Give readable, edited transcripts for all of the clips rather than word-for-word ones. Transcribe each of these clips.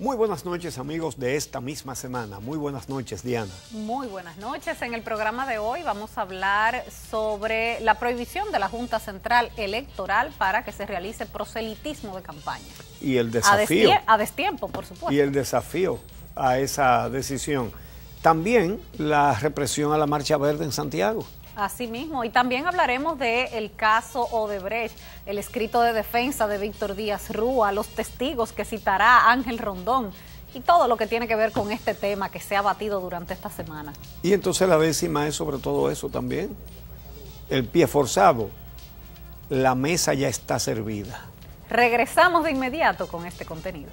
Muy buenas noches, amigos de esta misma semana. Muy buenas noches, Diana. Muy buenas noches. En el programa de hoy vamos a hablar sobre la prohibición de la Junta Central Electoral para que se realice proselitismo de campaña. Y el desafío. A destiempo, por supuesto. Y el desafío a esa decisión. También la represión a la Marcha Verde en Santiago. Así mismo, y también hablaremos del caso Odebrecht, el escrito de defensa de Víctor Díaz Rúa, los testigos que citará Ángel Rondón y todo lo que tiene que ver con este tema que se ha batido durante esta semana. Y entonces la décima es sobre todo eso también, el pie forzado, la mesa ya está servida. Regresamos de inmediato con este contenido.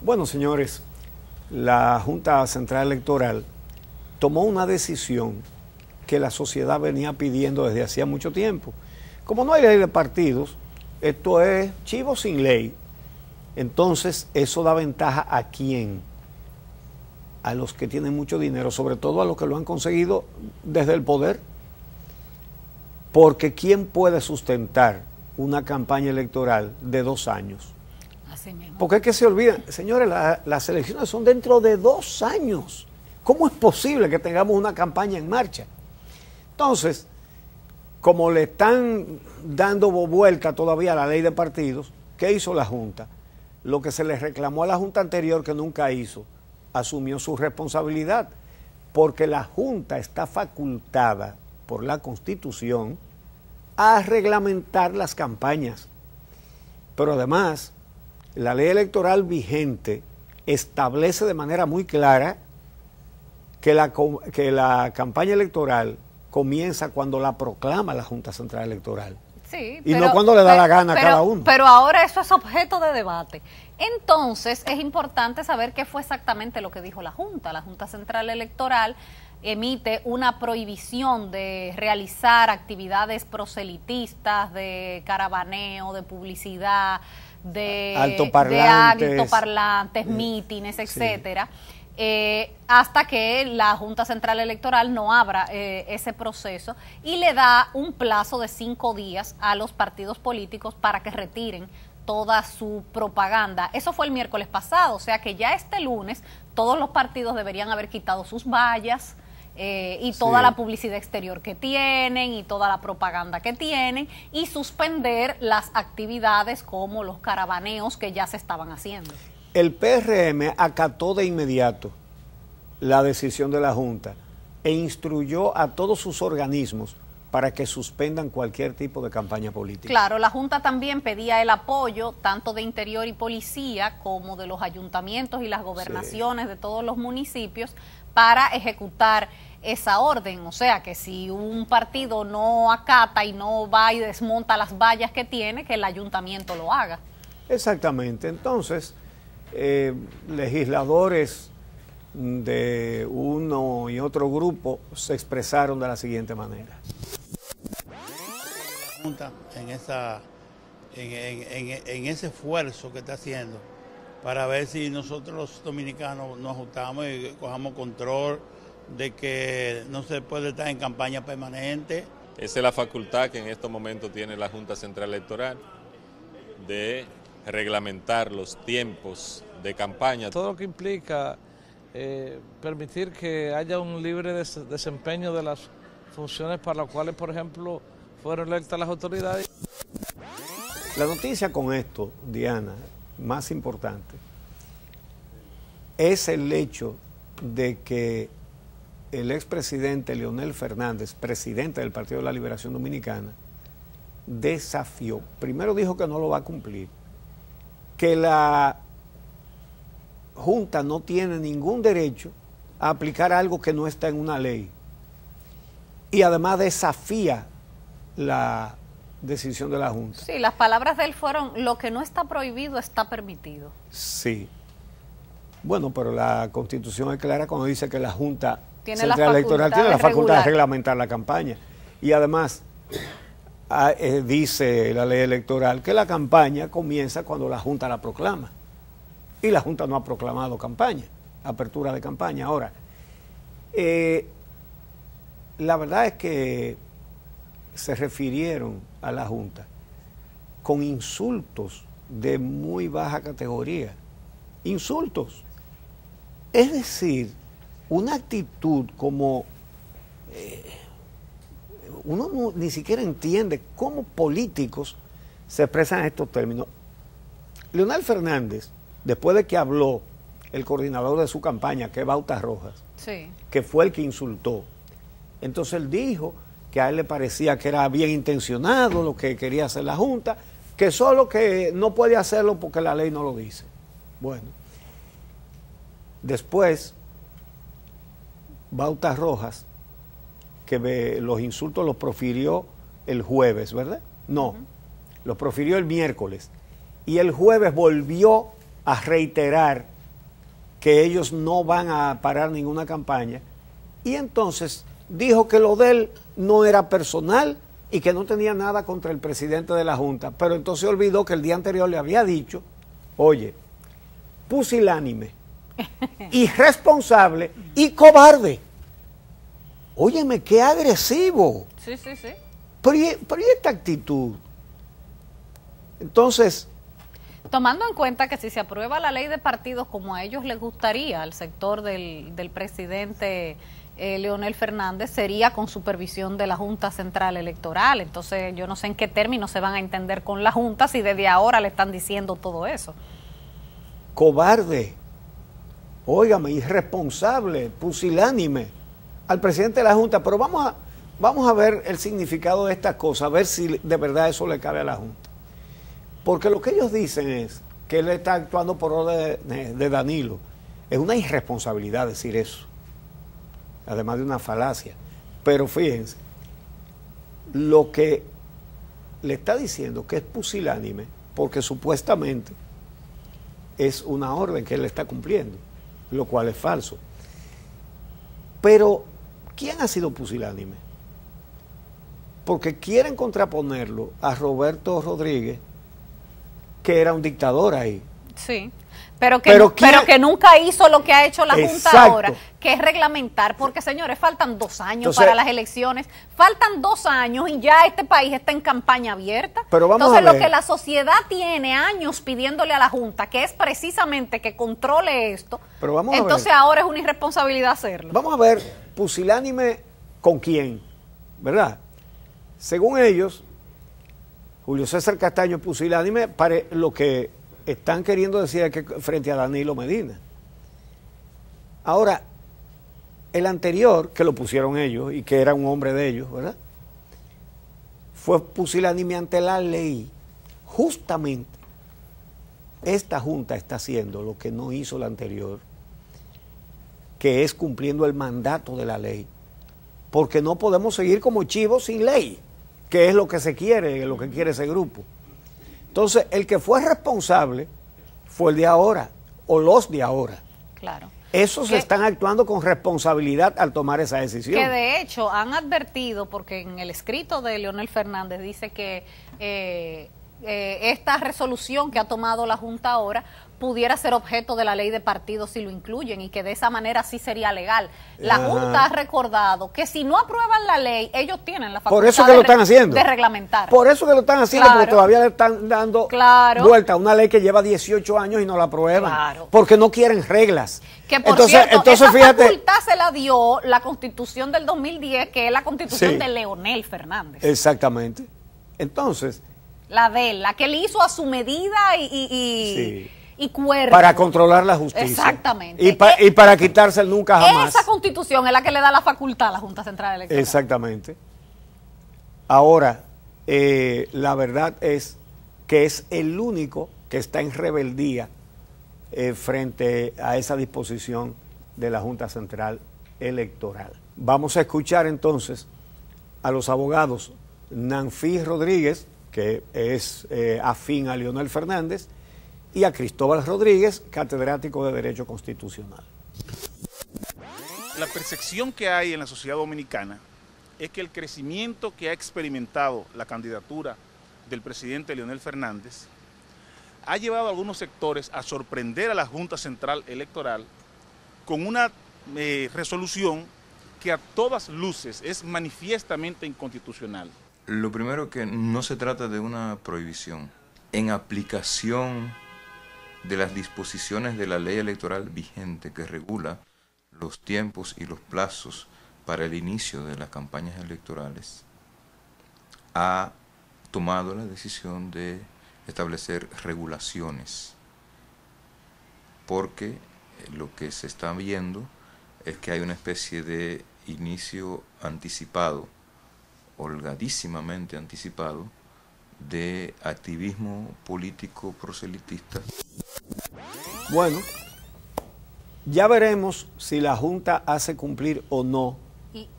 Bueno, señores, la Junta Central Electoral tomó una decisión que la sociedad venía pidiendo desde hacía mucho tiempo. Como no hay ley de partidos, esto es chivo sin ley. Entonces, eso da ventaja ¿a quién? A los que tienen mucho dinero, sobre todo a los que lo han conseguido desde el poder. Porque ¿quién puede sustentar una campaña electoral de 2 años? Porque es que se olvidan, señores, las elecciones son dentro de 2 años. ¿Cómo es posible que tengamos una campaña en marcha? Entonces, como le están dando vuelta todavía a la ley de partidos, ¿qué hizo la Junta? Lo que se le reclamó a la Junta anterior que nunca hizo, asumió su responsabilidad, porque la Junta está facultada por la Constitución a reglamentar las campañas. Pero además, la ley electoral vigente establece de manera muy clara que la campaña electoral comienza cuando la proclama la Junta Central Electoral. Sí, y no cuando le da la gana a cada uno. Pero ahora eso es objeto de debate. Entonces, es importante saber qué fue exactamente lo que dijo la Junta. La Junta Central Electoral emite una prohibición de realizar actividades proselitistas, de caravaneo, de publicidad, de altoparlantes, mítines, etcétera, hasta que la Junta Central Electoral no abra ese proceso y le da un plazo de 5 días a los partidos políticos para que retiren toda su propaganda. Eso fue el miércoles pasado, o sea que ya este lunes todos los partidos deberían haber quitado sus vallas, y toda la publicidad exterior que tienen y toda la propaganda que tienen y suspender las actividades como los caravaneos que ya se estaban haciendo. El PRM acató de inmediato la decisión de la Junta e instruyó a todos sus organismos para que suspendan cualquier tipo de campaña política. Claro, la Junta también pedía el apoyo tanto de Interior y Policía como de los ayuntamientos y las gobernaciones de todos los municipios para ejecutar esa orden. O sea, que si un partido no acata y no va y desmonta las vallas que tiene, que el ayuntamiento lo haga. Exactamente. Entonces, legisladores de uno y otro grupo se expresaron de la siguiente manera. La Junta en ese esfuerzo que está haciendo para ver si nosotros los dominicanos nos ajustamos y cojamos control de que no se puede estar en campaña permanente. Esa es la facultad que en estos momentos tiene la Junta Central Electoral de reglamentar los tiempos de campaña. Todo lo que implica permitir que haya un libre desempeño de las funciones para las cuales, por ejemplo, fueron electas las autoridades. La noticia con esto, Diana, más importante, es el hecho de que el expresidente Leonel Fernández, presidente del Partido de la Liberación Dominicana, desafió, primero dijo que no lo va a cumplir, que la Junta no tiene ningún derecho a aplicar algo que no está en una ley, y además desafía la decisión de la Junta. Sí, las palabras de él fueron: lo que no está prohibido está permitido. Sí. Bueno, pero la Constitución es clara cuando dice que la Junta tiene Central Electoral tiene la facultad de reglamentar la campaña. Y además, dice la ley electoral que la campaña comienza cuando la Junta la proclama. Y la Junta no ha proclamado campaña, apertura de campaña. Ahora, la verdad es que se refirieron a la Junta con insultos de muy baja categoría. Insultos. Es decir, una actitud como... uno ni siquiera entiende cómo políticos se expresan en estos términos. Leonel Fernández, después de que habló el coordinador de su campaña, que es Bautas Rojas, sí, que fue el que insultó, entonces él dijo que a él le parecía que era bien intencionado lo que quería hacer la Junta, que solo que no puede hacerlo porque la ley no lo dice. Bueno, después Bautas Rojas, que los insultos los profirió el jueves, ¿verdad? No, los profirió el miércoles. Y el jueves volvió a reiterar que ellos no van a parar ninguna campaña. Y entonces dijo que lo de él no era personal y que no tenía nada contra el presidente de la Junta. Pero entonces olvidó que el día anterior le había dicho, oye, pusilánime, irresponsable y cobarde. Óyeme, qué agresivo. Sí, sí, sí. Pero ¿y esta actitud? Entonces... Tomando en cuenta que si se aprueba la ley de partidos como a ellos les gustaría, al sector del presidente Leonel Fernández, sería con supervisión de la Junta Central Electoral. Entonces yo no sé en qué términos se van a entender con la Junta si desde ahora le están diciendo todo eso. Cobarde, óigame, irresponsable, pusilánime al presidente de la Junta. Pero vamos a ver el significado de estas cosas, a ver si de verdad eso le cabe a la Junta. Porque lo que ellos dicen es que él está actuando por orden de Danilo. Es una irresponsabilidad decir eso, además de una falacia. Pero fíjense, lo que le está diciendo que es pusilánime, porque supuestamente es una orden que él está cumpliendo, lo cual es falso. Pero, ¿quién ha sido pusilánime? Porque quieren contraponerlo a Roberto Rodríguez, que era un dictador ahí. Sí, pero que nunca hizo lo que ha hecho la Junta. Exacto. Ahora, que es reglamentar, porque señores, faltan 2 años entonces, para las elecciones, faltan 2 años y ya este país está en campaña abierta. Pero vamos entonces a ver. Lo que la sociedad tiene años pidiéndole a la Junta, que es precisamente que controle esto, pero vamos entonces a ver. Ahora es una irresponsabilidad hacerlo. Vamos a ver, pusilánime con quién, ¿verdad? Según ellos, Julio César Castaño pusilánime, lo que están queriendo decir es que frente a Danilo Medina. Ahora, el anterior, que lo pusieron ellos y que era un hombre de ellos, ¿verdad? Fue pusilánime ante la ley. Justamente, esta Junta está haciendo lo que no hizo la anterior, que es cumpliendo el mandato de la ley. Porque no podemos seguir como chivos sin ley, que es lo que se quiere, lo que quiere ese grupo. Entonces, el que fue responsable fue el de ahora, o los de ahora. Claro. Esos están actuando con responsabilidad al tomar esa decisión. Que de hecho han advertido, porque en el escrito de Leonel Fernández dice que esta resolución que ha tomado la Junta ahora pudiera ser objeto de la ley de partidos si lo incluyen y que de esa manera sí sería legal. La Junta ha recordado que si no aprueban la ley, ellos tienen la facultad por eso que lo están haciendo. De reglamentar. Por eso que lo están haciendo, claro, porque todavía le están dando vuelta a una ley que lleva 18 años y no la aprueban. Claro. Porque no quieren reglas. Que por cierto, esa facultad se la dio la Constitución del 2010, que es la Constitución de Leonel Fernández. Exactamente. Entonces... La de él, la que él hizo a su medida y cuerpo. Para controlar la justicia. Exactamente. Y para quitarse el nunca jamás. Esa Constitución es la que le da la facultad a la Junta Central Electoral. Exactamente. Ahora, la verdad es que es el único que está en rebeldía frente a esa disposición de la Junta Central Electoral. Vamos a escuchar entonces a los abogados Nanfí Rodríguez, que es afín a Leonel Fernández, y a Cristóbal Rodríguez, catedrático de Derecho Constitucional. La percepción que hay en la sociedad dominicana es que el crecimiento que ha experimentado la candidatura del presidente Leonel Fernández ha llevado a algunos sectores a sorprender a la Junta Central Electoral con una resolución que a todas luces es manifiestamente inconstitucional. Lo primero, que no se trata de una prohibición. En aplicación de las disposiciones de la ley electoral vigente que regula los tiempos y los plazos para el inicio de las campañas electorales, ha tomado la decisión de establecer regulaciones, porque lo que se está viendo es que hay una especie de inicio anticipado, holgadísimamente anticipado, de activismo político proselitista. Bueno, ya veremos si la Junta hace cumplir o no.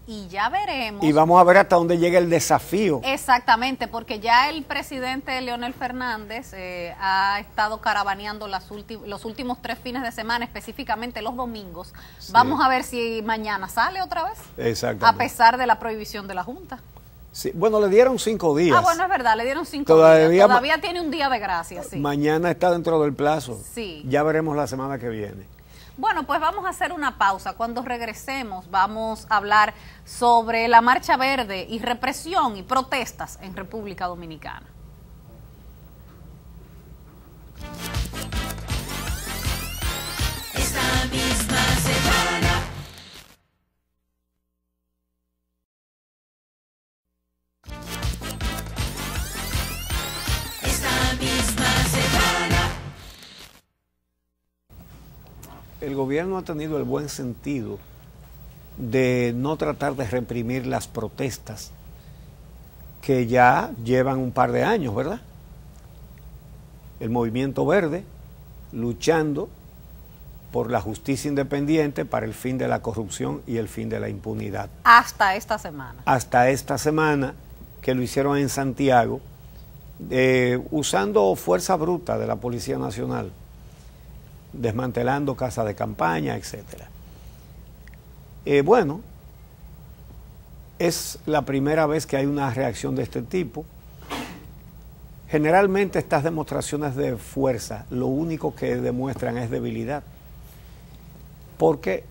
Y ya veremos. Y vamos a ver hasta dónde llega el desafío. Exactamente, porque ya el presidente Leonel Fernández ha estado caravaneando los últimos 3 fines de semana, específicamente los domingos. Sí. Vamos a ver si mañana sale otra vez. Exactamente. A pesar de la prohibición de la Junta. Sí. Bueno, le dieron 5 días. Ah, bueno, es verdad, le dieron 5 días. Todavía tiene un día de gracia, sí. Mañana está dentro del plazo. Sí. Ya veremos la semana que viene. Bueno, pues vamos a hacer una pausa. Cuando regresemos vamos a hablar sobre la Marcha Verde y represión y protestas en República Dominicana. Esta misma semana. Esta misma semana. El gobierno ha tenido el buen sentido de no tratar de reprimir las protestas que ya llevan un par de años, ¿verdad? El Movimiento Verde luchando por la justicia independiente para el fin de la corrupción y el fin de la impunidad. Hasta esta semana. Hasta esta semana, que lo hicieron en Santiago, usando fuerza bruta de la Policía Nacional, desmantelando casas de campaña, etcétera. Bueno, es la primera vez que hay una reacción de este tipo. Generalmente estas demostraciones de fuerza lo único que demuestran es debilidad, porque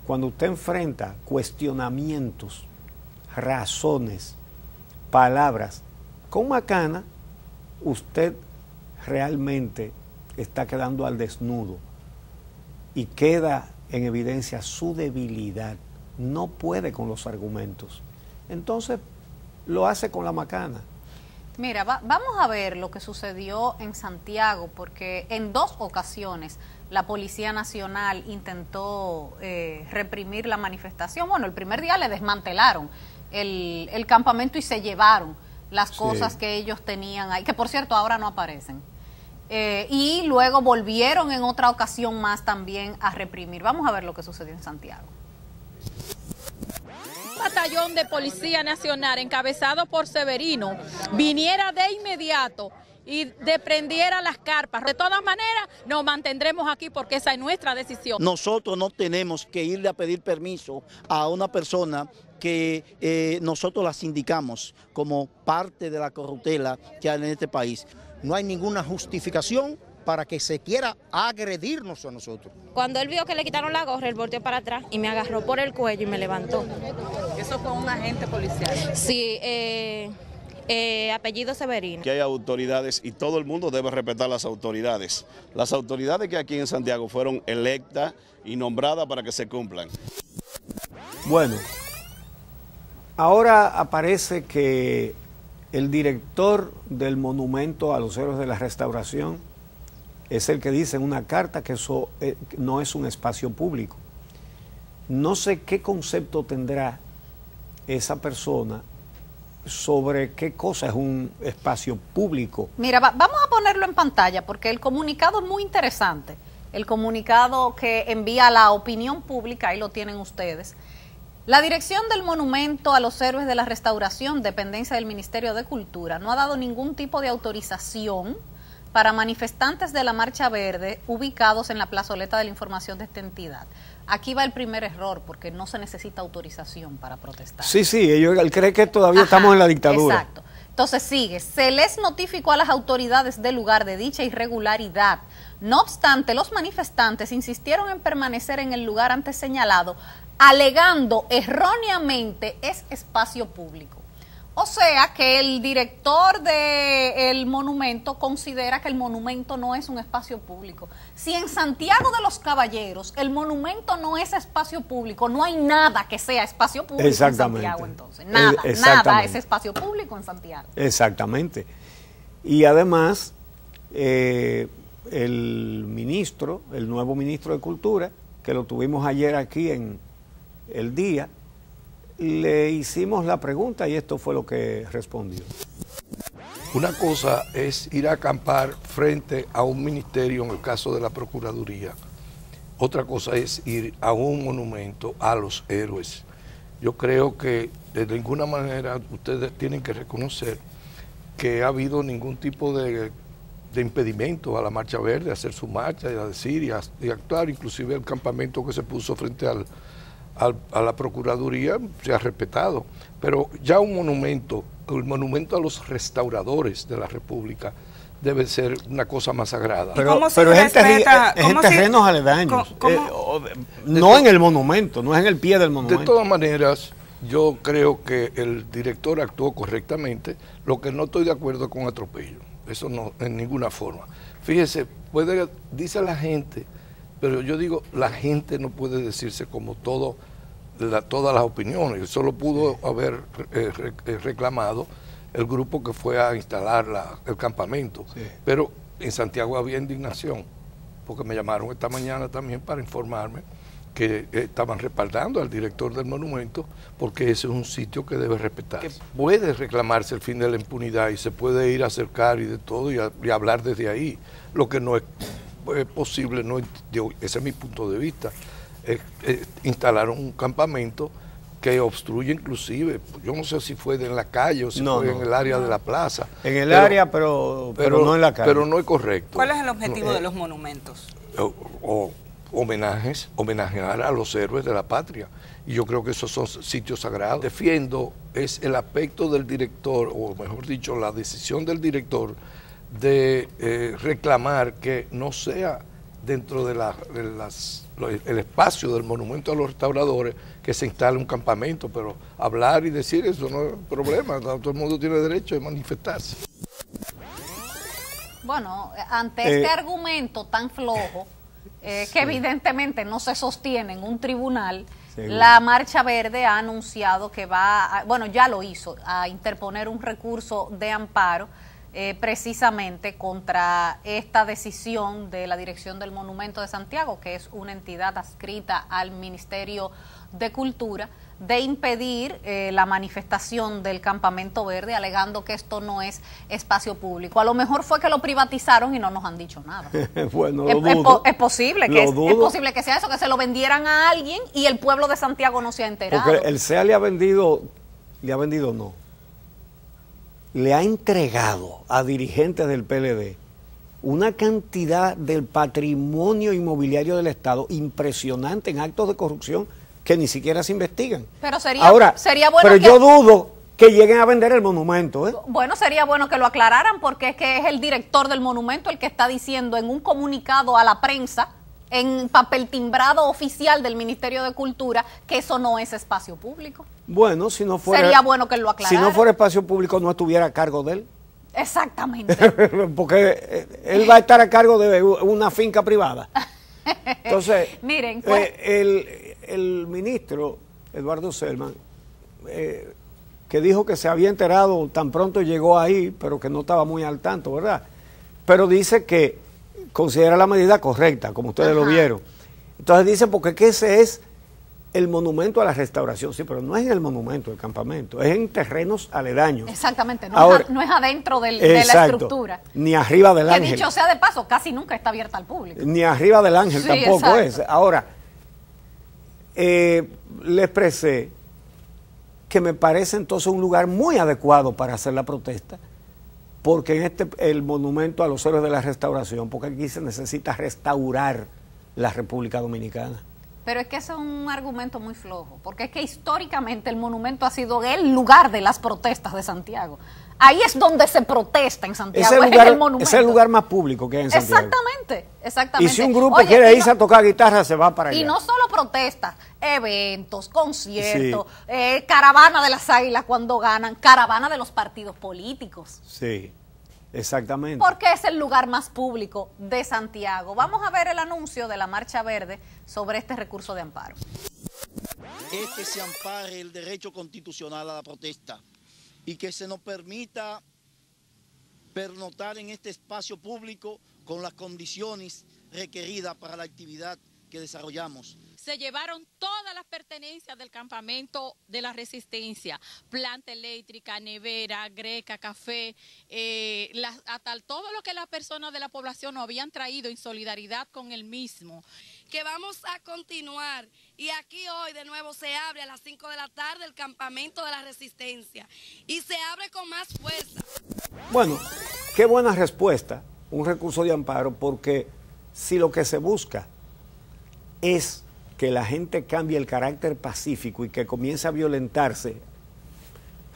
cuando usted enfrenta cuestionamientos, razones, palabras con macana, usted realmente está quedando al desnudo y queda en evidencia su debilidad. No puede con los argumentos. Entonces lo hace con la macana. Mira, vamos a ver lo que sucedió en Santiago, porque en 2 ocasiones la Policía Nacional intentó reprimir la manifestación. Bueno, el primer día le desmantelaron el campamento y se llevaron las cosas que ellos tenían ahí, que por cierto ahora no aparecen. Y luego volvieron en otra ocasión más también a reprimir. Vamos a ver lo que sucedió en Santiago. Batallón de Policía Nacional encabezado por Severino viniera de inmediato y desprendiera las carpas. De todas maneras, nos mantendremos aquí porque esa es nuestra decisión. Nosotros no tenemos que irle a pedir permiso a una persona que nosotros las indicamos como parte de la corruptela que hay en este país. No hay ninguna justificación para que se quiera agredirnos a nosotros. Cuando él vio que le quitaron la gorra, él volteó para atrás y me agarró por el cuello y me levantó. ¿Eso fue un agente policial? Sí, apellido Severino. Que hay autoridades y todo el mundo debe respetar las autoridades. Las autoridades que aquí en Santiago fueron electas y nombradas para que se cumplan. Bueno, ahora aparece que el director del Monumento a los Héroes de la Restauración es el que dice en una carta que eso no es un espacio público. No sé qué concepto tendrá esa persona sobre qué cosa es un espacio público. Mira, vamos a ponerlo en pantalla porque el comunicado es muy interesante. El comunicado que envía la opinión pública, ahí lo tienen ustedes. La dirección del Monumento a los Héroes de la Restauración, dependencia del Ministerio de Cultura, no ha dado ningún tipo de autorización para manifestantes de la Marcha Verde ubicados en la plazoleta de la información de esta entidad. aquí va el primer error, porque no se necesita autorización para protestar. Sí, él cree que todavía estamos en la dictadura. Exacto. Entonces sigue, se les notificó a las autoridades del lugar de dicha irregularidad. No obstante, los manifestantes insistieron en permanecer en el lugar antes señalado, alegando erróneamente es espacio público. O sea que el director del monumento considera que el monumento no es un espacio público. Si en Santiago de los Caballeros el monumento no es espacio público, no hay nada que sea espacio público en Santiago entonces. Nada es espacio público en Santiago. Exactamente. Y además, el nuevo ministro de Cultura, que lo tuvimos ayer aquí en El Día, le hicimos la pregunta y esto fue lo que respondió. Una cosa es ir a acampar frente a un ministerio, en el caso de la Procuraduría. Otra cosa es ir a un monumento a los héroes. Yo creo que de ninguna manera ustedes tienen que reconocer que ha habido ningún tipo de impedimento a la Marcha Verde, a hacer su marcha y a decir y actuar, inclusive el campamento que se puso frente a la Procuraduría se ha respetado, pero ya un monumento, el monumento a los restauradores de la República debe ser una cosa más sagrada. Pero es en terrenos aledaños, no en el monumento, no es en el pie del monumento. De todas maneras, yo creo que el director actuó correctamente, lo que no estoy de acuerdo con atropello, eso no, en ninguna forma. Fíjese, dice la gente, pero yo digo, la gente no puede decirse como todas las opiniones. Solo pudo haber reclamado el grupo que fue a instalar el campamento. Sí. Pero en Santiago había indignación, porque me llamaron esta mañana también para informarme que estaban respaldando al director del monumento, porque ese es un sitio que debe respetarse. Que puede reclamarse el fin de la impunidad y se puede ir a acercar y de todo y hablar desde ahí. Lo que no es posible, ese es mi punto de vista, instalaron un campamento que obstruye inclusive, yo no sé si fue en la calle o si fue en el área de la plaza. En el área, pero no en la calle. Pero no es correcto. ¿Cuál es el objetivo de los monumentos? Homenajear a los héroes de la patria. Y yo creo que esos son sitios sagrados. Defiendo es el aspecto del director, o mejor dicho, la decisión del director de reclamar que no sea dentro de el espacio del monumento a los restauradores que se instale un campamento, pero hablar y decir eso no es problema, todo el mundo tiene derecho de manifestarse. Bueno, ante este argumento tan flojo, que evidentemente no se sostiene en un tribunal, la Marcha Verde ha anunciado que ya lo hizo, a interponer un recurso de amparo precisamente contra esta decisión de la Dirección del Monumento de Santiago, que es una entidad adscrita al Ministerio de Cultura, de impedir la manifestación del Campamento Verde, alegando que esto no es espacio público. A lo mejor fue que lo privatizaron y no nos han dicho nada. Bueno, es posible que sea eso, que se lo vendieran a alguien y el pueblo de Santiago no se ha enterado. Porque el CEA le ha vendido no. Le ha entregado a dirigentes del PLD una cantidad del patrimonio inmobiliario del Estado impresionante en actos de corrupción que ni siquiera se investigan. Pero sería bueno pero yo dudo que lleguen a vender el monumento. Bueno, sería bueno que lo aclararan, porque es que es el director del monumento el que está diciendo en un comunicado a la prensa, en papel timbrado oficial del Ministerio de Cultura, que eso no es espacio público. Bueno, si no fuera... Sería bueno que lo aclarara. Si no fuera espacio público, no estuviera a cargo de él. Exactamente. Porque él va a estar a cargo de una finca privada. Entonces, miren, el ministro Eduardo Selman, que dijo que se había enterado tan pronto llegó ahí, pero que no estaba muy al tanto, ¿verdad? Pero dice que considera la medida correcta, como ustedes lo vieron. Entonces dice, porque que ese es el monumento a la restauración. Sí, pero no es en el monumento, el campamento, es en terrenos aledaños. Exactamente, no es adentro de la estructura. Ni arriba del ángel. Que dicho sea de paso, casi nunca está abierta al público. Ni arriba del ángel tampoco es. Ahora, le expresé que me parece entonces un lugar muy adecuado para hacer la protesta, porque el monumento a los héroes de la restauración, porque aquí se necesita restaurar la República Dominicana. Pero es que ese es un argumento muy flojo, porque es que históricamente el monumento ha sido el lugar de las protestas de Santiago. Ahí es donde se protesta en Santiago, es el monumento. Es el lugar más público que hay en Santiago. Exactamente. Y si un grupo quiere irse a tocar guitarra, se va para allá. Y no solo protestas, eventos, conciertos, caravana de las Águilas cuando ganan, caravana de los partidos políticos. Sí, exactamente. Porque es el lugar más público de Santiago. Vamos a ver el anuncio de la Marcha Verde sobre este recurso de amparo. Es que se ampare el derecho constitucional a la protesta y que se nos permita pernoctar en este espacio público con las condiciones requeridas para la actividad que desarrollamos. Se llevaron todas las pertenencias del campamento de la Resistencia, planta eléctrica, nevera, greca, café, hasta todo lo que las personas de la población nos habían traído en solidaridad con el mismo. Que vamos a continuar y aquí hoy de nuevo se abre a las 5 de la tarde el campamento de la Resistencia y se abre con más fuerza. Bueno, qué buena respuesta, un recurso de amparo, porque si lo que se busca es que la gente cambie el carácter pacífico y que comience a violentarse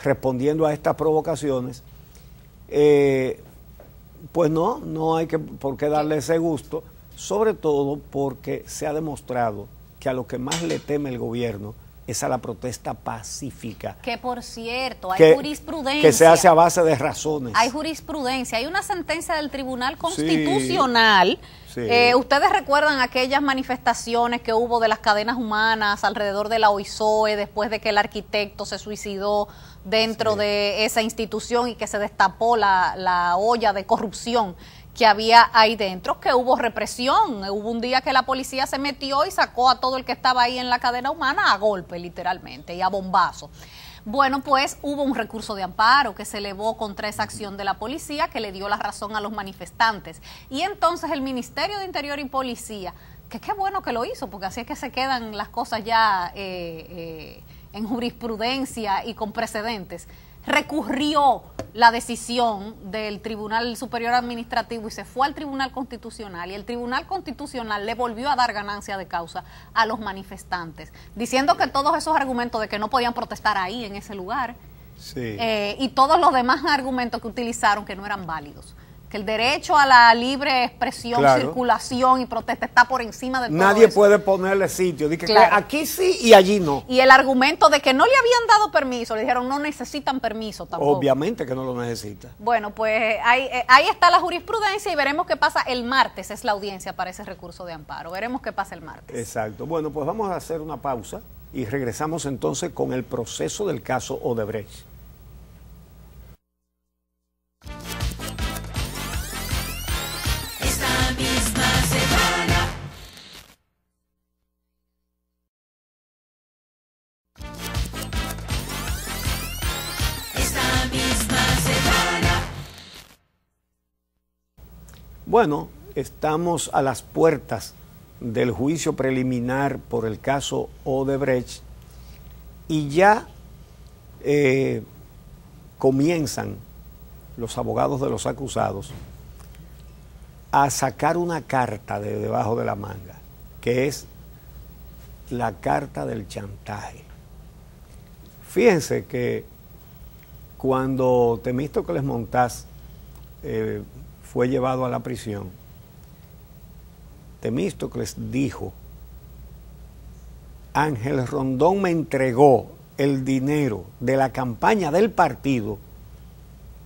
respondiendo a estas provocaciones, pues no hay por qué darle ese gusto, sobre todo porque se ha demostrado que a lo que más le teme el gobierno es a la protesta pacífica. Que por cierto, hay jurisprudencia. Que se hace a base de razones. Hay jurisprudencia, hay una sentencia del Tribunal Constitucional. Sí. Ustedes recuerdan aquellas manifestaciones que hubo de las cadenas humanas alrededor de la OISOE después de que el arquitecto se suicidó dentro de esa institución y que se destapó la olla de corrupción que había ahí dentro, que hubo represión, hubo un día que la policía se metió y sacó a todo el que estaba ahí en la cadena humana a golpe, literalmente, y a bombazo. Bueno, pues hubo un recurso de amparo que se elevó contra esa acción de la policía que le dio la razón a los manifestantes. Y entonces el Ministerio de Interior y Policía, que qué bueno que lo hizo, porque así es que se quedan las cosas ya en jurisprudencia y con precedentes, recurrió la decisión del Tribunal Superior Administrativo y se fue al Tribunal Constitucional, y el Tribunal Constitucional le volvió a dar ganancia de causa a los manifestantes, diciendo que todos esos argumentos de que no podían protestar ahí en ese lugar y todos los demás argumentos que utilizaron que no eran válidos, que el derecho a la libre expresión, circulación y protesta está por encima de todo Nadie eso. puede ponerle sitio, dice que aquí sí y allí no. Y el argumento de que no le habían dado permiso, le dijeron no necesitan permiso tampoco. Obviamente que no lo necesita. Bueno, pues ahí está la jurisprudencia y veremos qué pasa el martes, es la audiencia para ese recurso de amparo. Veremos qué pasa el martes. Exacto. Bueno, pues vamos a hacer una pausa y regresamos entonces con el proceso del caso Odebrecht. Bueno, estamos a las puertas del juicio preliminar por el caso Odebrecht y ya comienzan los abogados de los acusados a sacar una carta de debajo de la manga, que es la carta del chantaje. Fíjense que cuando Temístocles Montaz fue llevado a la prisión, Temístocles dijo: Ángel Rondón me entregó el dinero de la campaña del partido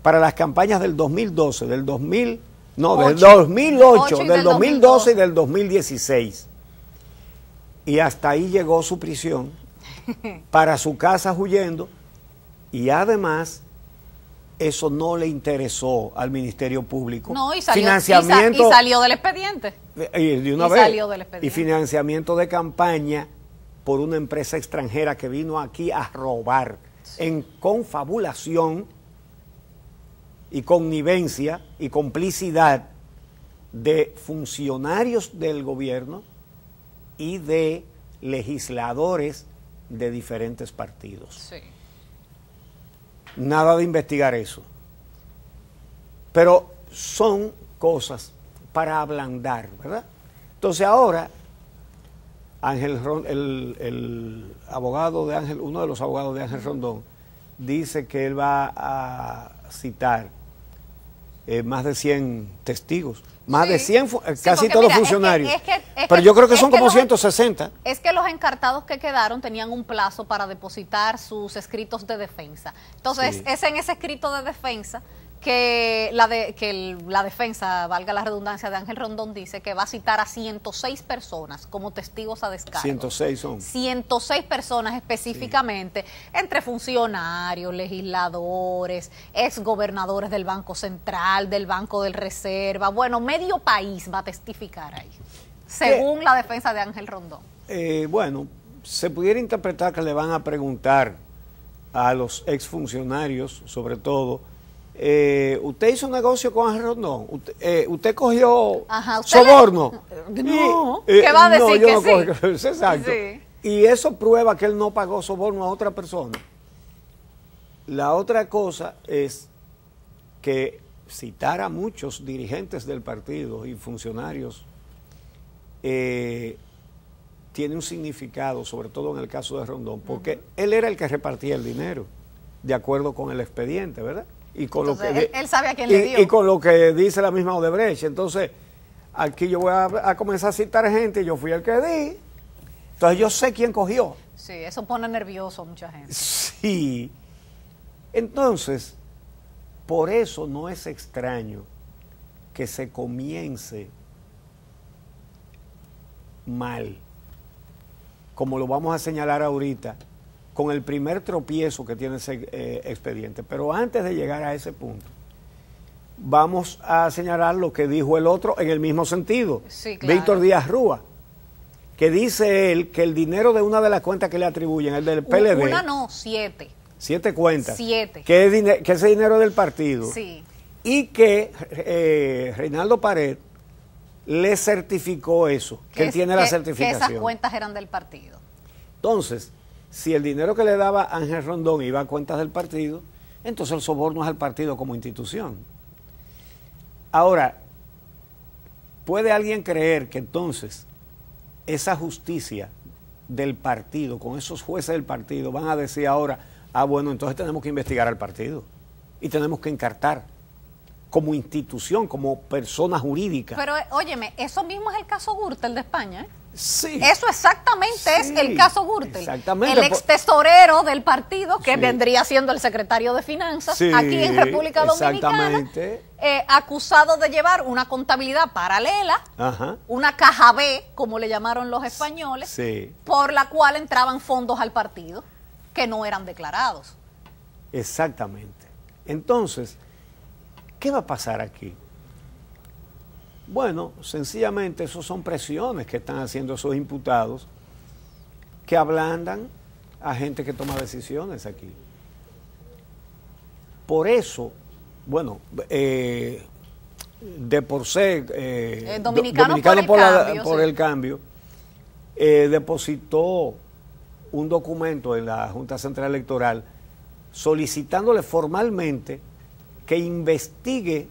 para las campañas del 2012, del 2008, del 2012 y del 2016. Y hasta ahí llegó su prisión, para su casa huyendo, y además eso no le interesó al Ministerio Público. No, y salió del expediente. Salió del expediente. Y financiamiento de campaña por una empresa extranjera que vino aquí a robar en confabulación y connivencia y complicidad de funcionarios del gobierno y de legisladores de diferentes partidos. Sí. Nada de investigar eso. Pero son cosas para ablandar, ¿verdad? Entonces ahora el abogado de Ángel, uno de los abogados de Ángel Rondón, dice que él va a citar más de 100 testigos, más de 100, casi todos funcionarios. Pero yo creo que son como 160. Es que los encartados que quedaron tenían un plazo para depositar sus escritos de defensa. Entonces, es en ese escrito de defensa que la defensa, valga la redundancia, de Ángel Rondón dice que va a citar a 106 personas como testigos a descargo. 106 son. 106 personas específicamente, entre funcionarios, legisladores, exgobernadores del Banco Central, del Banco del Reserva. Bueno, medio país va a testificar ahí, según la defensa de Ángel Rondón. Bueno, se pudiera interpretar que le van a preguntar a los exfuncionarios, sobre todo, usted hizo un negocio con Ángel Rondón, usted cogió soborno. No, ¿qué va a decir? No, que no sí. Exacto. Sí. Y eso prueba que él no pagó soborno a otra persona. La otra cosa es que citar a muchos dirigentes del partido y funcionarios tiene un significado, sobre todo en el caso de Rondón, porque él era el que repartía el dinero, de acuerdo con el expediente, ¿verdad? Y con Entonces, lo que él sabe a quién le dio. Y con lo que dice la misma Odebrecht. Entonces, aquí yo voy a comenzar a citar gente, yo fui el que di, entonces yo sé quién cogió. Sí, eso pone nervioso a mucha gente. Sí. Entonces, por eso no es extraño que se comience mal, como lo vamos a señalar ahorita, con el primer tropiezo que tiene ese expediente. Pero antes de llegar a ese punto, vamos a señalar lo que dijo el otro en el mismo sentido, sí, claro. Víctor Díaz Rúa, que dice él que el dinero de una de las cuentas que le atribuyen, el del PLD... Una no, 7. 7 cuentas. 7. Que ese dinero es del partido. Sí. Y que Reinaldo Pared le certificó eso, que él tiene la certificación. Que esas cuentas eran del partido. Entonces, si el dinero que le daba Ángel Rondón iba a cuentas del partido, entonces el soborno es al partido como institución. Ahora, ¿puede alguien creer que entonces esa justicia del partido, con esos jueces del partido, van a decir ahora, bueno, entonces tenemos que investigar al partido y tenemos que encartar como institución, como persona jurídica? Pero, óyeme, eso mismo es el caso Gürtel de España, ¿eh? Sí. Eso exactamente es el caso Gürtel. Exactamente. El ex tesorero del partido, que vendría siendo el secretario de Finanzas, aquí en República Dominicana, acusado de llevar una contabilidad paralela, una caja B, como le llamaron los españoles, por la cual entraban fondos al partido que no eran declarados. Exactamente. Entonces, ¿qué va a pasar aquí? Bueno, sencillamente eso son presiones que están haciendo esos imputados que ablandan a gente que toma decisiones aquí. Por eso, bueno, de por sí, Dominicano por el Cambio, depositó un documento en la Junta Central Electoral solicitándole formalmente que investigue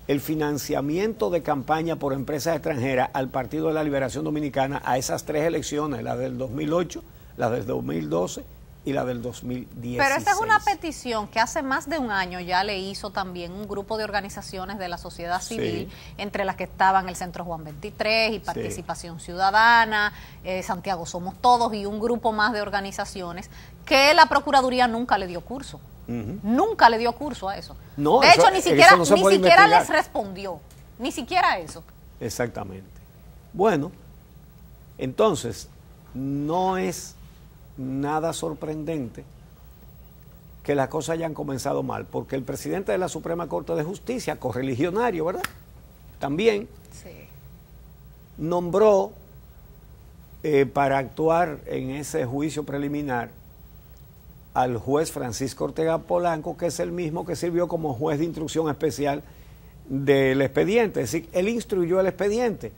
el financiamiento de campaña por empresas extranjeras al Partido de la Liberación Dominicana a esas 3 elecciones, la del 2008, la del 2012 y la del 2016. Pero esta es una petición que hace más de un año ya le hizo también un grupo de organizaciones de la sociedad civil, entre las que estaban el Centro Juan 23 y Participación Ciudadana, Santiago Somos Todos y un grupo más de organizaciones que la Procuraduría nunca le dio curso. Nunca le dio curso a eso. No, de hecho, ni siquiera les respondió. Ni siquiera eso. Exactamente. Bueno, entonces, no es nada sorprendente que las cosas hayan comenzado mal, porque el presidente de la Suprema Corte de Justicia, correligionario, ¿verdad? También nombró para actuar en ese juicio preliminar al juez Francisco Ortega Polanco, que es el mismo que sirvió como juez de instrucción especial del expediente. Es decir, él instruyó el expediente.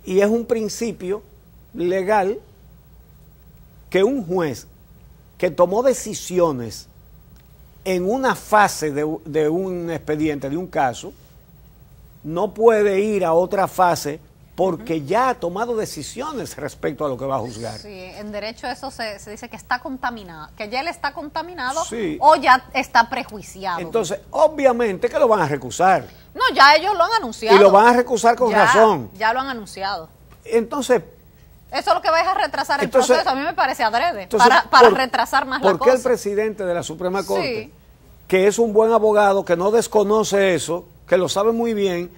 Y es un principio legal que un juez que tomó decisiones en una fase de un expediente, de un caso, no puede ir a otra fase porque ya ha tomado decisiones respecto a lo que va a juzgar. Sí, en derecho eso se dice que está contaminado, que ya él está contaminado Sí. o ya está prejuiciado. Entonces, obviamente que lo van a recusar. No, ya ellos lo han anunciado. Y lo van a recusar con razón. Ya lo han anunciado. Entonces, eso lo que va es a retrasar el Entonces- proceso. A mí me parece adrede, entonces, para retrasar más la ¿por qué cosa. el presidente de la Suprema Corte, Sí. que es un buen abogado, que no desconoce eso, que lo sabe muy bien,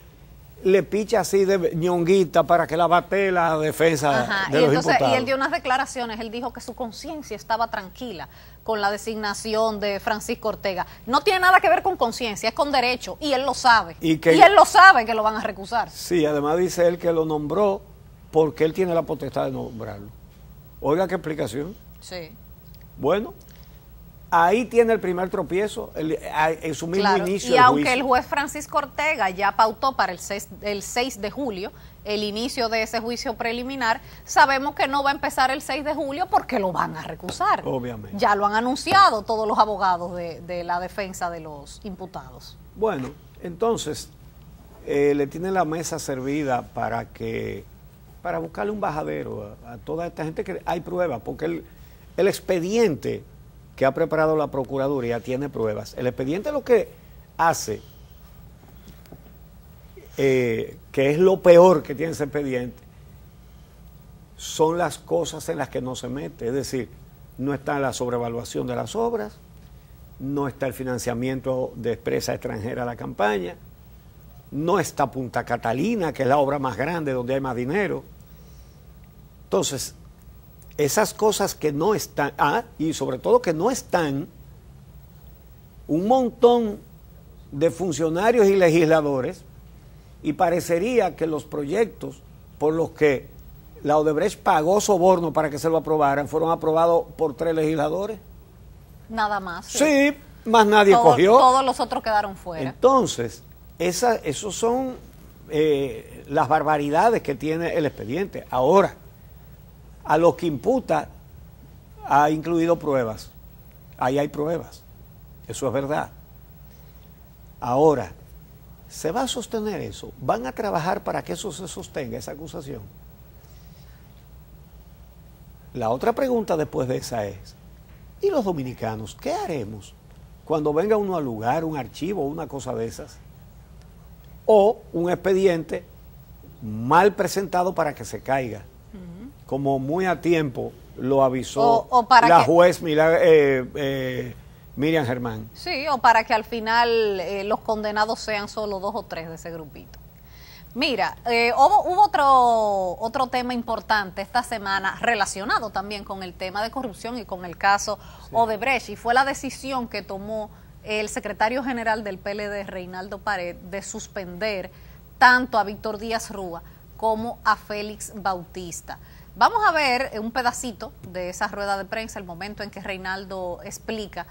le picha así de ñonguita para que la bate la defensa Ajá, de y los entonces, imputados? y él dio unas declaraciones, él dijo que su conciencia estaba tranquila con la designación de Francisco Ortega. No tiene nada que ver con conciencia, es con derecho, y él lo sabe. Y Y, que- él lo sabe que lo van a recusar. Sí, además dice él que lo nombró porque él tiene la potestad de nombrarlo. Oiga qué explicación. Sí. Bueno, ahí tiene el primer tropiezo, en su mismo Claro, inicio y del aunque juicio. el juez Francisco Ortega ya pautó para el 6 de julio el inicio de ese juicio preliminar, sabemos que no va a empezar el 6 de julio porque lo van a recusar. Obviamente. Ya lo han anunciado todos los abogados de la defensa de los imputados. Bueno, entonces, le tiene la mesa servida para buscarle un bajadero a toda esta gente que hay pruebas, porque el expediente que ha preparado la Procuraduría tiene pruebas. El expediente lo que hace, que es lo peor que tiene ese expediente, son las cosas en las que no se mete. Es decir, no está la sobrevaluación de las obras, no está el financiamiento de empresa extranjera a la campaña, no está Punta Catalina, que es la obra más grande donde hay más dinero. Entonces, esas cosas que no están, y sobre todo que no están, un montón de funcionarios y legisladores, y parecería que los proyectos por los que la Odebrecht pagó soborno para que se lo aprobaran, fueron aprobados por 3 legisladores. Nada más. Sí, más nadie cogió. Todos los otros quedaron fuera. Entonces, esos son las barbaridades que tiene el expediente. Ahora, a lo que imputa ha incluido pruebas. Ahí hay pruebas. Eso es verdad. Ahora, ¿se va a sostener eso? ¿Van a trabajar para que eso se sostenga, esa acusación? La otra pregunta después de esa es, ¿y los dominicanos qué haremos cuando venga uno al lugar, un archivo o una cosa de esas? O un expediente mal presentado para que se caiga, como muy a tiempo lo avisó O para la que- juez Miriam Germán. Sí, o para que al final los condenados sean solo 2 o 3 de ese grupito. Mira, hubo otro tema importante esta semana relacionado también con el tema de corrupción y con el caso Odebrecht, y fue la decisión que tomó el secretario general del PLD, Reinaldo Pared, de suspender tanto a Víctor Díaz Rúa como a Félix Bautista. Vamos a ver un pedacito de esa rueda de prensa, el momento en que Reinaldo explica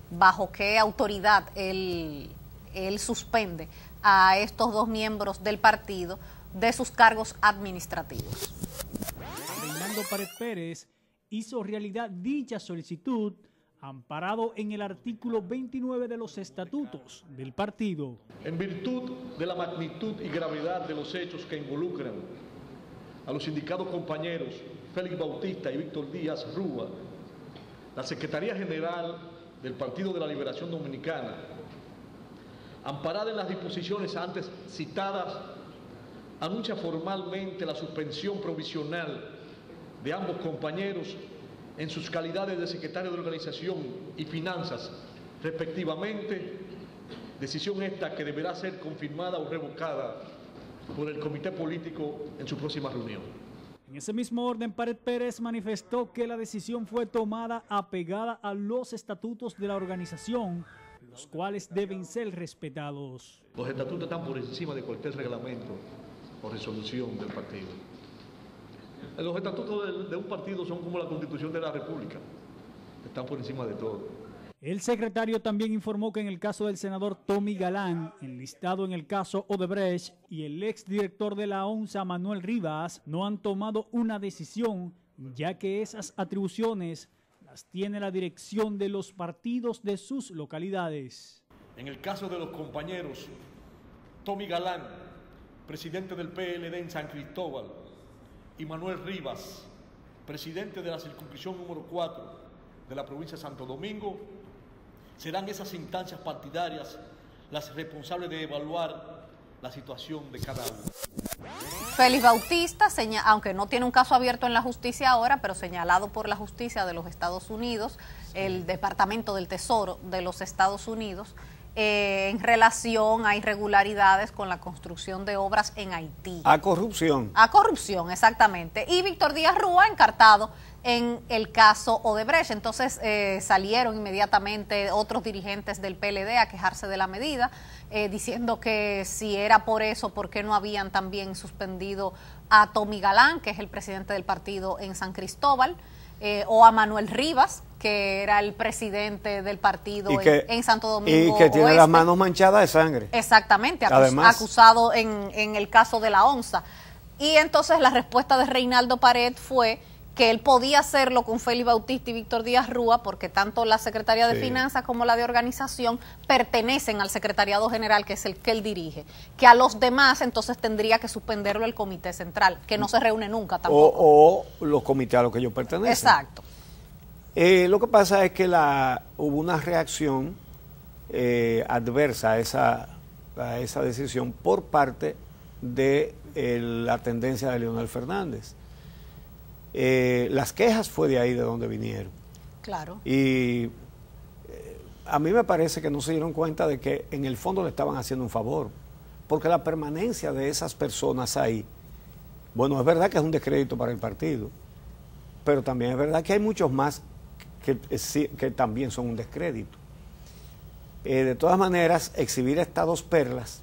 bajo qué autoridad él suspende a estos 2 miembros del partido de sus cargos administrativos. Reinaldo Pared Pérez hizo realidad dicha solicitud amparado en el artículo 29 de los estatutos del partido. En virtud de la magnitud y gravedad de los hechos que involucran a los indicados compañeros Félix Bautista y Víctor Díaz Rúa, la Secretaría General del Partido de la Liberación Dominicana, amparada en las disposiciones antes citadas, anuncia formalmente la suspensión provisional de ambos compañeros en sus calidades de secretario de Organización y Finanzas, respectivamente, decisión esta que deberá ser confirmada o revocada por el Comité Político en su próxima reunión. En ese mismo orden, Pared Pérez manifestó que la decisión fue tomada apegada a los estatutos de la organización, los cuales deben ser respetados. Los estatutos están por encima de cualquier reglamento o resolución del partido. Los estatutos de un partido son como la Constitución de la República, están por encima de todo. El secretario también informó que en el caso del senador Tommy Galán, enlistado en el caso Odebrecht, y el exdirector de la ONSA, Manuel Rivas, no han tomado una decisión, ya que esas atribuciones las tiene la dirección de los partidos de sus localidades. En el caso de los compañeros Tommy Galán, presidente del PLD en San Cristóbal, y Manuel Rivas, presidente de la circunscripción número 4 de la provincia de Santo Domingo, serán esas instancias partidarias las responsables de evaluar la situación de cada uno. Félix Bautista, aunque no tiene un caso abierto en la justicia ahora, pero señalado por la justicia de los Estados Unidos, el Departamento del Tesoro de los Estados Unidos, en relación a irregularidades con la construcción de obras en Haití. A corrupción. A corrupción, exactamente. Y Víctor Díaz Rúa encartado en el caso Odebrecht. Entonces salieron inmediatamente otros dirigentes del PLD a quejarse de la medida, diciendo que si era por eso, ¿por qué no habían también suspendido a Tommy Galán, que es el presidente del partido en San Cristóbal, o a Manuel Rivas, que era el presidente del partido en Santo Domingo y que tiene Oeste, las manos manchadas de sangre. Exactamente, Además, acusado en el caso de la ONSA. Y entonces la respuesta de Reinaldo Pared fue que él podía hacerlo con Félix Bautista y Víctor Díaz Rúa, porque tanto la Secretaría de Finanzas como la de Organización pertenecen al Secretariado General, que es el que él dirige. Que a los demás entonces tendría que suspenderlo el Comité Central, que no se reúne nunca tampoco. O los comités a los que ellos pertenecen. Exacto. Lo que pasa es que hubo una reacción adversa a esa decisión por parte de la tendencia de Leonel Fernández. Las quejas fue de ahí de donde vinieron. Claro. Y a mí me parece que no se dieron cuenta de que en el fondo le estaban haciendo un favor, porque la permanencia de esas personas ahí, bueno, es verdad que es un descrédito para el partido, pero también es verdad que hay muchos más que también son un descrédito. De todas maneras, exhibir estas dos perlas,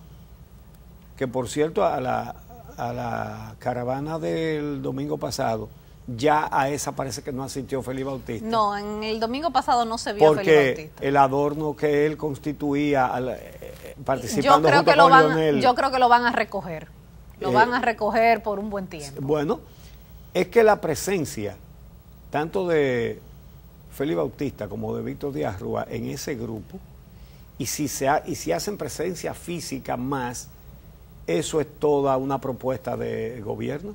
que por cierto a la caravana del domingo pasado, ya a esa parece que no asistió Félix Bautista. No, en el domingo pasado no se vio a Félix Bautista. Porque el adorno que él constituía participando junto con Leonel. Yo creo que lo van a recoger. Lo van a recoger por un buen tiempo. Bueno, es que la presencia tanto de Félix Bautista como de Víctor Díaz Rúa en ese grupo, y si hacen presencia física más, ¿eso es toda una propuesta de gobierno?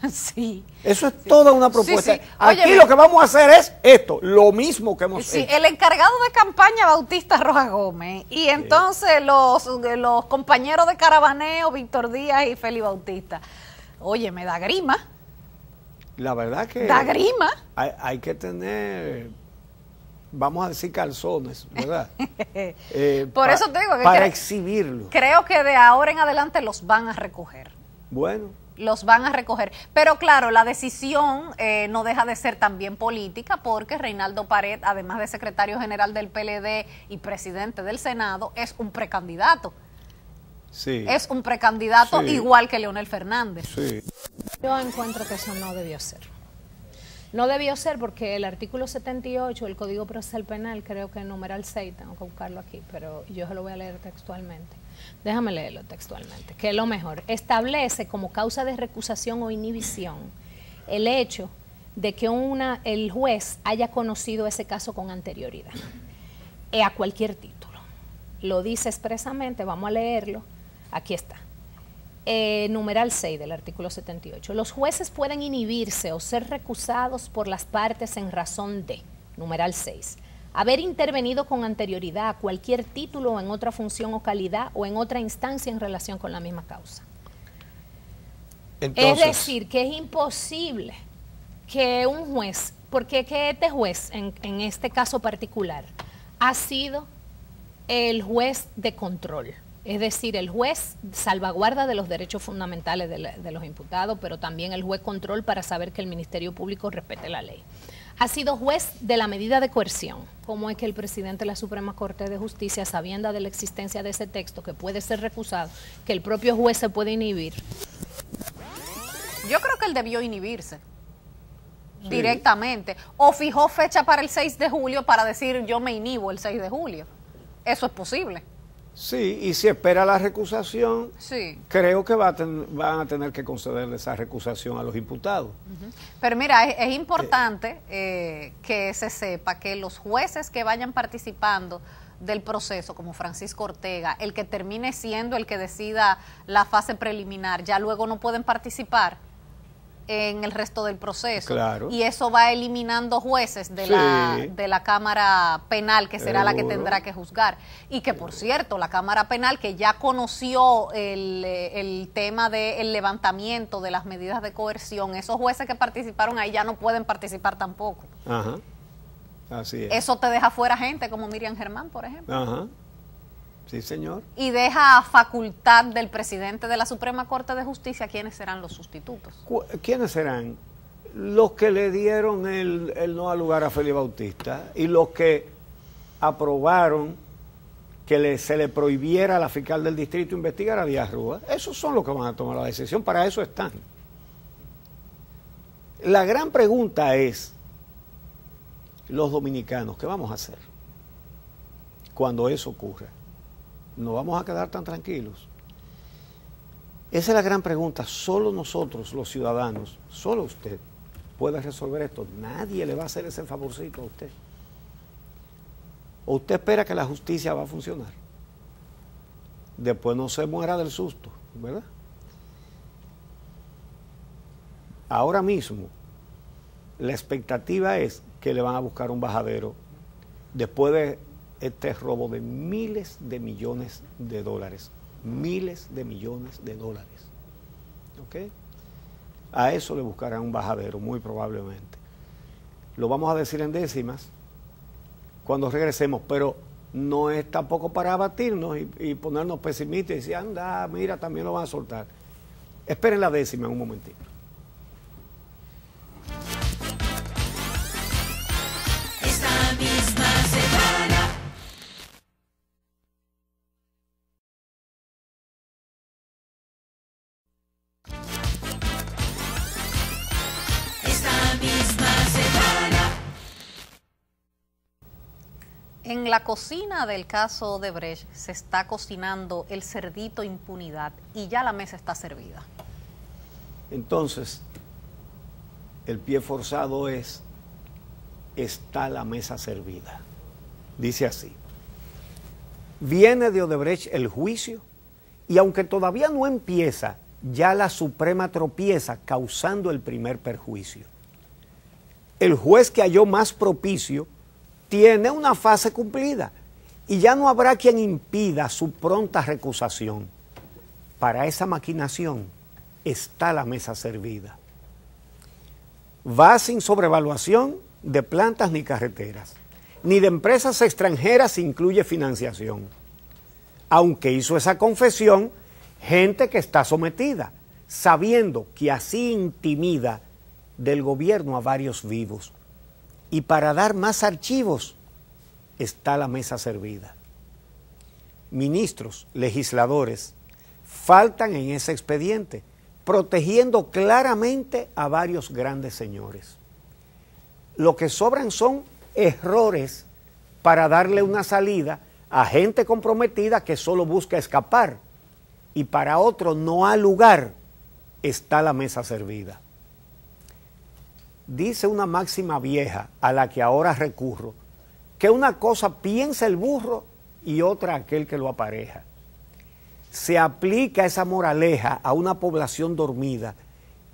Sí. Eso es toda una propuesta. Sí, sí. Aquí lo que vamos a hacer es esto, lo mismo que hemos hecho. El encargado de campaña, Bautista Rojas Gómez, y entonces los compañeros de caravaneo, Víctor Díaz y Félix Bautista. Oye, me da grima. La verdad que... Da grima. Hay que tener... vamos a decir calzones, ¿verdad? Por eso te digo que para exhibirlo. Creo que de ahora en adelante los van a recoger. Bueno. Los van a recoger. Pero claro, la decisión no deja de ser también política, porque Reinaldo Pared, además de secretario general del PLD y presidente del Senado, es un precandidato. Sí. Es un precandidato igual que Leonel Fernández. Sí. Yo encuentro que eso no debió ser. No debió ser porque el artículo 78 del Código Procesal Penal, creo que el numeral 6, tengo que buscarlo aquí, pero yo se lo voy a leer textualmente. Déjame leerlo textualmente, que es lo mejor. Establece como causa de recusación o inhibición el hecho de que el juez haya conocido ese caso con anterioridad, a cualquier título. Lo dice expresamente, vamos a leerlo, aquí está. Numeral 6 del artículo 78. Los jueces pueden inhibirse o ser recusados por las partes en razón de, numeral 6, haber intervenido con anterioridad a cualquier título o en otra función o calidad o en otra instancia en relación con la misma causa. Entonces, es decir, que es imposible que un juez, porque que este juez, en este caso particular, ha sido el juez de control. Es decir, el juez salvaguarda de los derechos fundamentales de los imputados, pero también el juez control para saber que el Ministerio Público respete la ley. Ha sido juez de la medida de coerción. ¿Cómo es que el presidente de la Suprema Corte de Justicia, sabiendo de la existencia de ese texto que puede ser recusado, que el propio juez se puede inhibir? Yo creo que él debió inhibirse directamente, o fijó fecha para el 6 de julio para decir yo me inhibo el 6 de julio. Eso es posible. Sí, y si espera la recusación, creo que van a tener que concederle esa recusación a los imputados. Pero mira, es importante que se sepa que los jueces que vayan participando del proceso, como Francisco Ortega, el que termine siendo el que decida la fase preliminar, ya luego no pueden participar en el resto del proceso. Claro. Y eso va eliminando jueces de, de la Cámara Penal, que será la que tendrá que juzgar. Y que, por cierto, la Cámara Penal, que ya conoció el tema del levantamiento de las medidas de coerción, esos jueces que participaron ahí ya no pueden participar tampoco. Ajá. Así es. Eso te deja fuera gente como Miriam Germán, por ejemplo. Ajá. Sí, señor. Y deja a facultad del presidente de la Suprema Corte de Justicia quiénes serán los sustitutos. ¿Quiénes serán? Los que le dieron el no al lugar a Félix Bautista y los que aprobaron que se le prohibiera a la fiscal del distrito investigar a Díaz Rúa. Esos son los que van a tomar la decisión, para eso están. La gran pregunta es, los dominicanos, ¿qué vamos a hacer cuando eso ocurra? ¿No vamos a quedar tan tranquilos? Esa es la gran pregunta. Solo nosotros, los ciudadanos, solo usted puede resolver esto. Nadie le va a hacer ese favorcito a usted. ¿O usted espera que la justicia va a funcionar? Después no se muera del susto, ¿verdad? Ahora mismo, la expectativa es que le van a buscar un bajadero después de este robo de miles de millones de dólares. Miles de millones de dólares. ¿Ok? A eso le buscarán un bajadero, muy probablemente. Lo vamos a decir en décimas cuando regresemos, pero no es tampoco para abatirnos y ponernos pesimistas y decir, anda, mira, también lo van a soltar. Esperen la décima en un momentito. Esta misma semana. Esta misma semana. En la cocina del caso Odebrecht se está cocinando el cerdito impunidad y ya la mesa está servida. Entonces, el pie forzado es, está la mesa servida. Dice así, viene de Odebrecht el juicio y aunque todavía no empieza, ya la Suprema tropieza causando el primer perjuicio. El juez que halló más propicio tiene una fase cumplida y ya no habrá quien impida su pronta recusación. Para esa maquinación está la mesa servida. Va sin sobrevaluación de plantas ni carreteras, ni de empresas extranjeras incluye financiación. Aunque hizo esa confesión, gente que está sometida, sabiendo que así intimida del gobierno a varios vivos. Y para dar más archivos está la mesa servida. Ministros, legisladores, faltan en ese expediente, protegiendo claramente a varios grandes señores. Lo que sobran son errores para darle una salida a gente comprometida que solo busca escapar, y para otro no ha lugar, está la mesa servida. Dice una máxima vieja a la que ahora recurro, que una cosa piensa el burro y otra aquel que lo apareja. Se aplica esa moraleja a una población dormida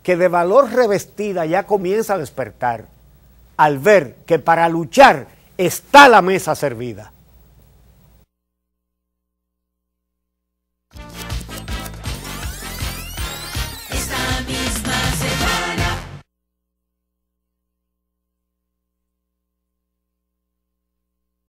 que de valor revestida ya comienza a despertar al ver que para luchar está la mesa servida.